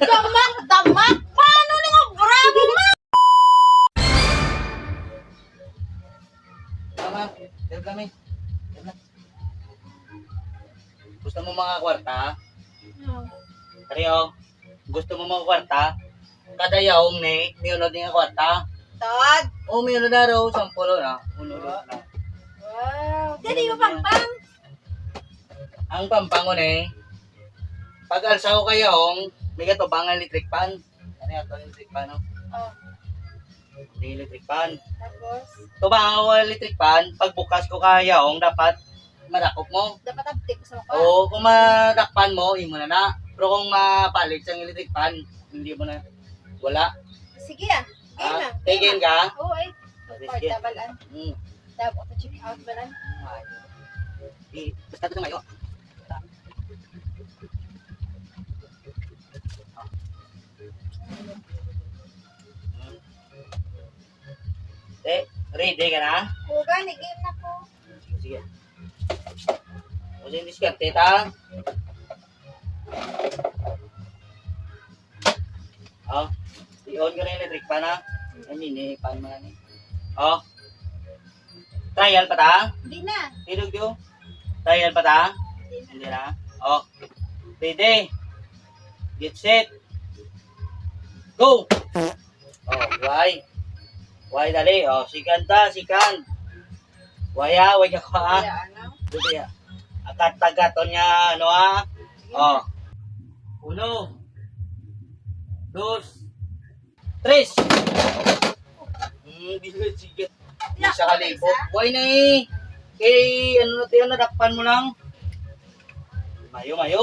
Damak! Paano ni nga bravo ma? Tama, sir kami. Gusto mo mga kwarta? Kariyo, gusto mo mga kwarta? Kada yaong ni unod nga kwarta. Tod! O, may unod na raw, 10 na. Unod na. Wow! Dali mo pampang! Ang pampango ni, pag alsa ko kay yaong, may katubangan electric pan. Ano yung ito electric pan, no? Oh, May electric pan. tapos, Tubangan ko electric pan, pag bukas ko kay yaong, dapat madakop mo. dapat update ko sa mukha. Oo, kung madakpan mo, imo na na. Pero kung mapalit sa electric pan, hindi mo na. Wala. Sige ah. Game na. Tigin ka? Oo eh. Sige. Porta balan. Hmm. Dab auto check out balan. Basta ito tumayo. Ready ka na? Oo gani, game na ko. Sige. O yung diskarte ta. Oh, i-on ko na yung electric pan ha. Ay, mini pan mo na ni. Oh. Trial pa ta? Hindi na. Hilog yo. Trial pa ta? Hindi Hindi na. na. Oh. Ready. Get set. Go. Oh, why? Why dali? Oh, sikan ta, sikan. Waya, waya ko ha. Kaya ano? Dili ha. Akat tagaton niya ano ha. Sige Oh. na. 1 2 3. Bisit sigat. Isa ka libo. Why na eh. Kay ano na tayo, nadakpan mo lang. Mayo, mayo.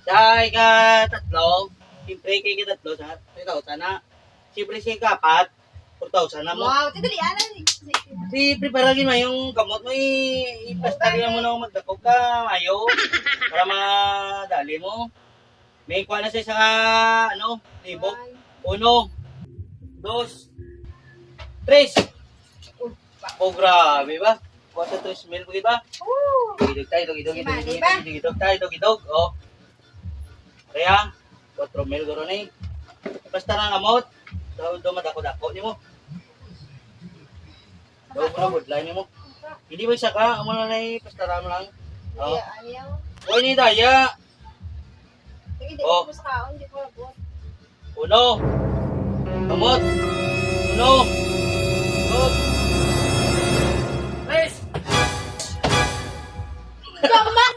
Dahil ka tatlo, siyempre kay ka tatlo, sa 3,000 na. Siyempre siya kapat, 4,000 na mo. Wow, tidali ana ni. Di preparagin mo yung kamot mo, ipastari mo na magdakop ka, mayo. Para madali mo. May kuha na siya sa ano, libo. 1 2 3. Oh, grabe ba? 4-3 mil po ba? Oo. Dugidog tayo, dugidog, Si dugidog, Manny ba? dugidog tayo, dugidog. Oh. Kaya, 4 mil guro na eh. Basta na ngamot. Daw madako-dako ni mo. Daw mo na budlay ni mo. Hindi mo isa ka, amo na na pastara mo lang. Oh. Kaya ayaw. Hoy ni daya. Sige, di Oh. ko sa kaon, di ko labot. 1. Kamot. 1 2 3. Damak!